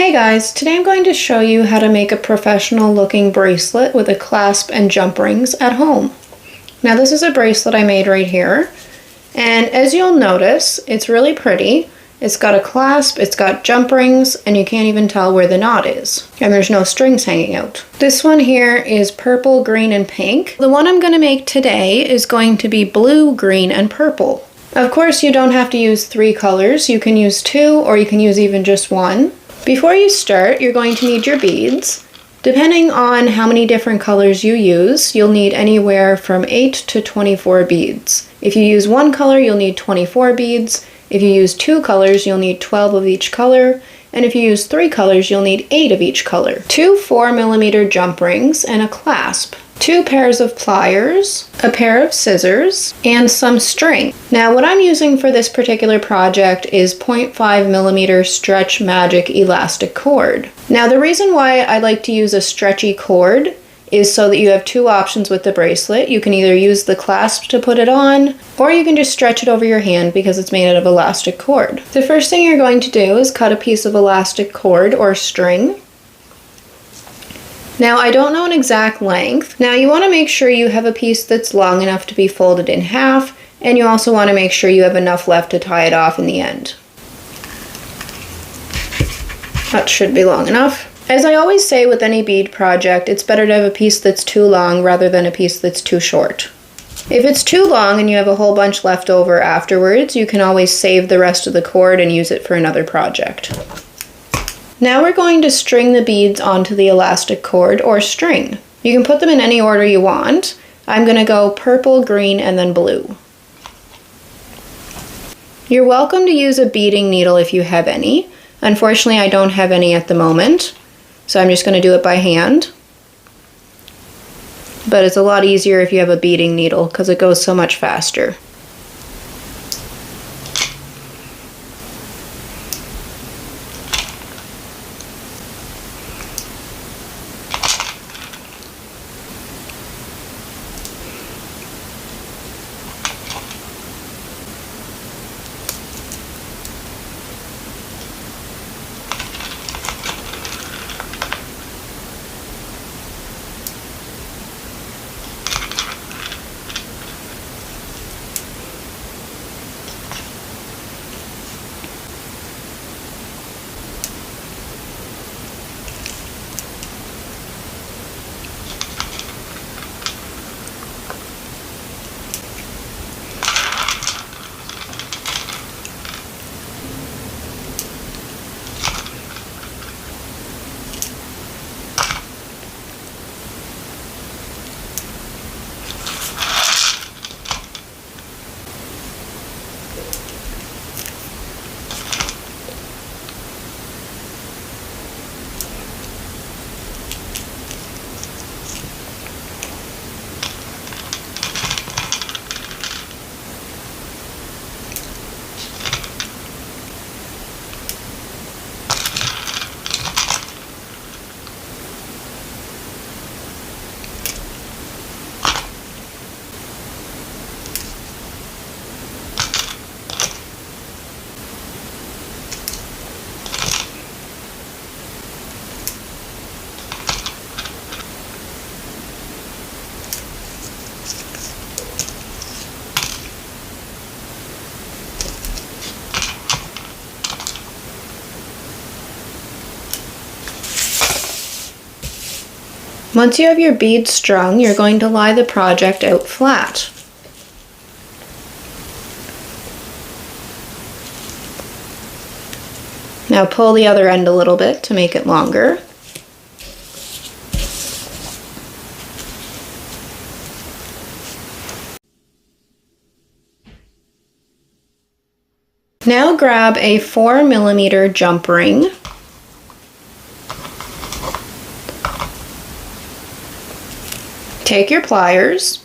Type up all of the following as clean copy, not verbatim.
Hey guys, today I'm going to show you how to make a professional looking bracelet with a clasp and jump rings at home. Now this is a bracelet I made right here, and as you'll notice, it's really pretty. It's got a clasp, it's got jump rings, and you can't even tell where the knot is. And there's no strings hanging out. This one here is purple, green, and pink. The one I'm going to make today is going to be blue, green, and purple. Of course, you don't have to use 3 colors. You can use 2, or you can use even just 1. Before you start, you're going to need your beads. Depending on how many different colors you use, you'll need anywhere from 8 to 24 beads. If you use 1 color, you'll need 24 beads. If you use 2 colors, you'll need 12 of each color. And if you use 3 colors, you'll need 8 of each color. 2 4mm jump rings and a clasp. 2 pairs of pliers, a pair of scissors, and some string. Now what I'm using for this particular project is 0.5mm Stretch Magic elastic cord. Now the reason why I like to use a stretchy cord is so that you have 2 options with the bracelet. You can either use the clasp to put it on, or you can just stretch it over your hand because it's made out of elastic cord. The first thing you're going to do is cut a piece of elastic cord or string. Now I don't know an exact length. Now you want to make sure you have a piece that's long enough to be folded in half, and you also want to make sure you have enough left to tie it off in the end. That should be long enough. As I always say with any bead project, it's better to have a piece that's too long rather than a piece that's too short. If it's too long and you have a whole bunch left over afterwards, you can always save the rest of the cord and use it for another project. Now we're going to string the beads onto the elastic cord or string. You can put them in any order you want. I'm going to go purple, green, and then blue. You're welcome to use a beading needle if you have any. Unfortunately, I don't have any at the moment, so I'm just going to do it by hand. But it's a lot easier if you have a beading needle because it goes so much faster. Once you have your beads strung, you're going to lie the project out flat. Now pull the other end a little bit to make it longer. Now grab a 4mm jump ring. Take your pliers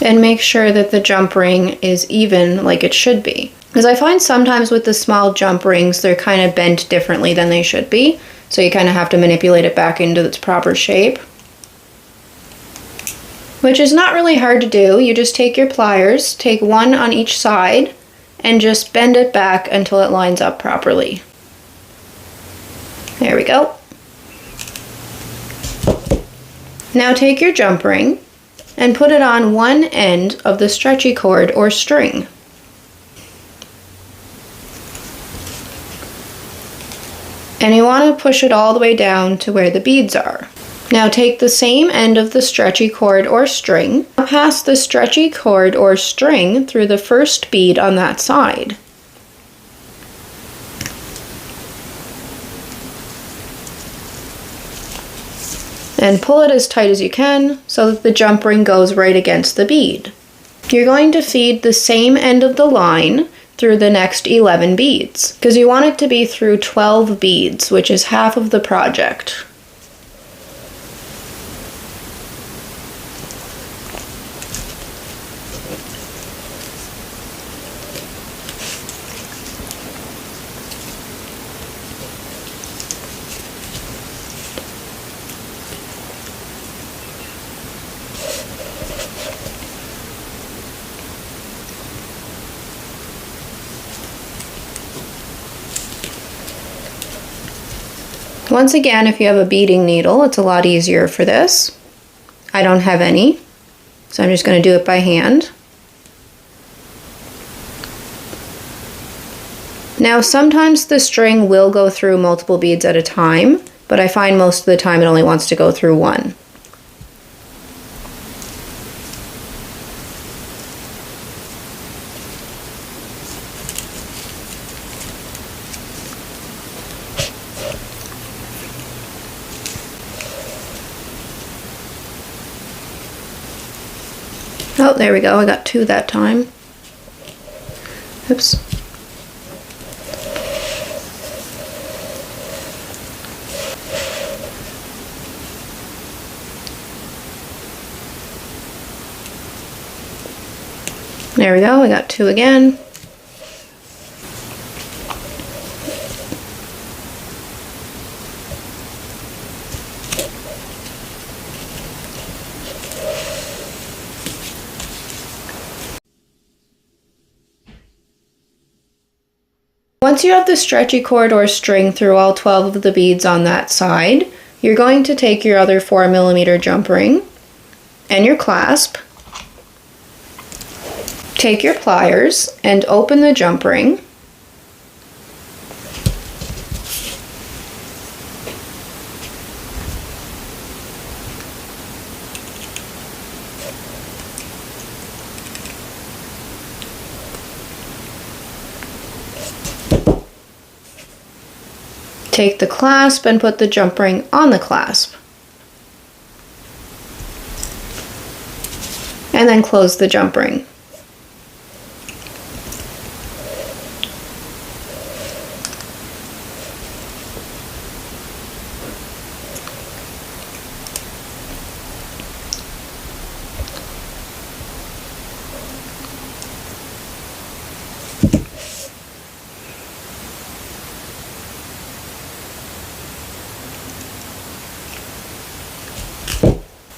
and make sure that the jump ring is even like it should be. Because I find sometimes with the small jump rings, they're kind of bent differently than they should be. So you kind of have to manipulate it back into its proper shape. which is not really hard to do. You just take your pliers, take one on each side, and just bend it back until it lines up properly. There we go. Now take your jump ring and put it on one end of the stretchy cord or string. And you want to push it all the way down to where the beads are. Now take the same end of the stretchy cord or string, pass the stretchy cord or string through the first bead on that side. And pull it as tight as you can so that the jump ring goes right against the bead. You're going to feed the same end of the line through the next 11 beads, because you want it to be through 12 beads, which is half of the project. Once again, if you have a beading needle, it's a lot easier for this. I don't have any, so I'm just going to do it by hand. Now, sometimes the string will go through multiple beads at a time, but I find most of the time it only wants to go through one. Oh, there we go. I got two that time. Oops. There we go. I got two again. Once you have the stretchy cord or string through all 12 of the beads on that side, you're going to take your other 4mm jump ring and your clasp, take your pliers and open the jump ring, take the clasp and put the jump ring on the clasp. And then close the jump ring.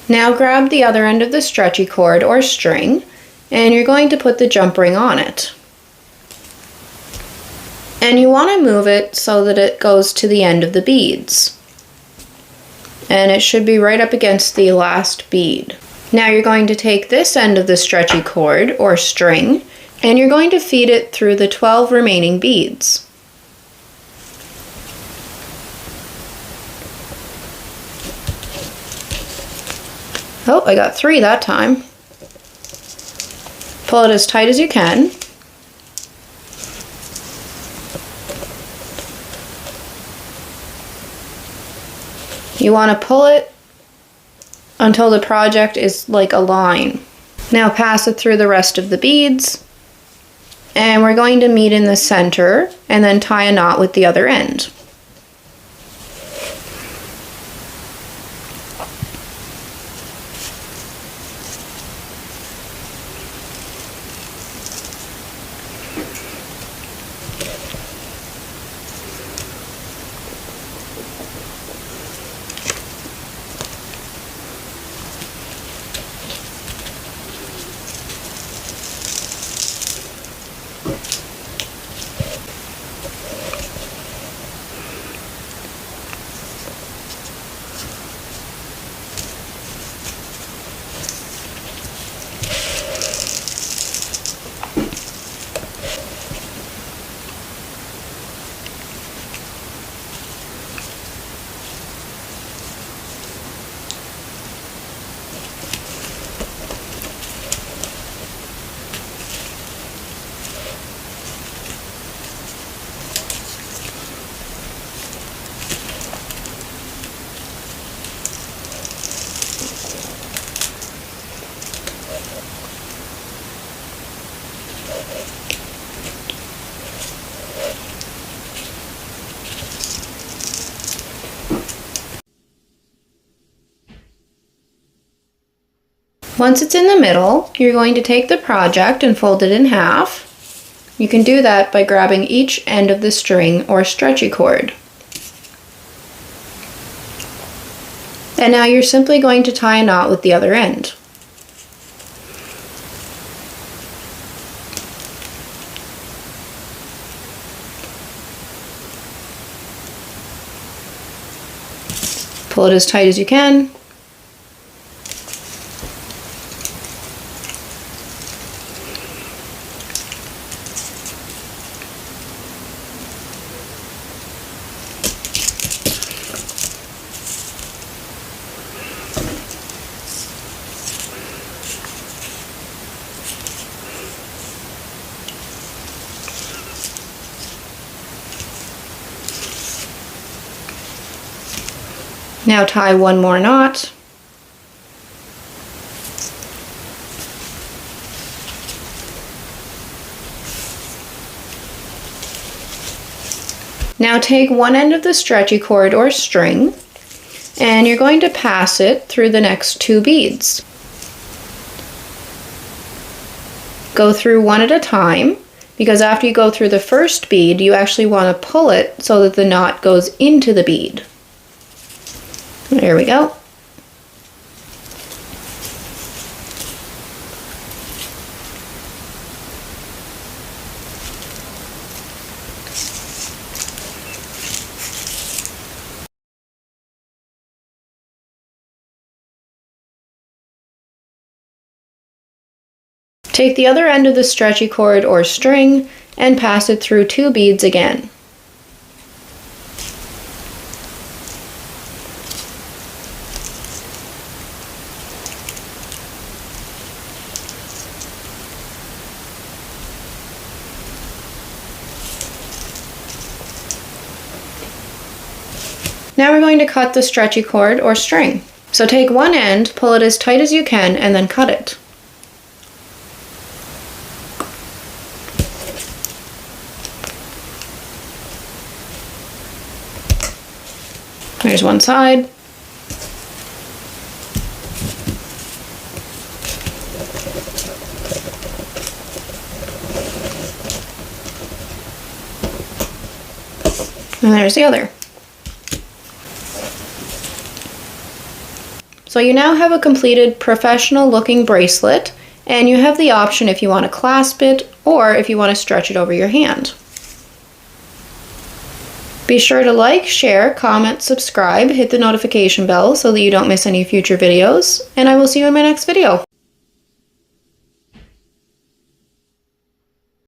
Now grab the other end of the stretchy cord or string, and you're going to put the jump ring on it. And you want to move it so that it goes to the end of the beads. And it should be right up against the last bead. Now you're going to take this end of the stretchy cord or string, and you're going to feed it through the 12 remaining beads. Oh, I got 3 that time. Pull it as tight as you can. You want to pull it until the project is like a line. Now pass it through the rest of the beads, and we're going to meet in the center and then tie a knot with the other end. Once it's in the middle, you're going to take the project and fold it in half. You can do that by grabbing each end of the string or stretchy cord. And now you're simply going to tie a knot with the other end. Pull it as tight as you can. Now tie one more knot. Now take one end of the stretchy cord or string and you're going to pass it through the next 2 beads. Go through one at a time, because after you go through the first bead, you actually want to pull it so that the knot goes into the bead. There we go. Take the other end of the stretchy cord or string and pass it through 2 beads again. Now we're going to cut the stretchy cord or string. So take one end, pull it as tight as you can, and then cut it. There's one side. And there's the other. So you now have a completed professional looking bracelet, and you have the option if you want to clasp it or if you want to stretch it over your hand. Be sure to like, share, comment, subscribe, hit the notification bell so that you don't miss any future videos, and I will see you in my next video.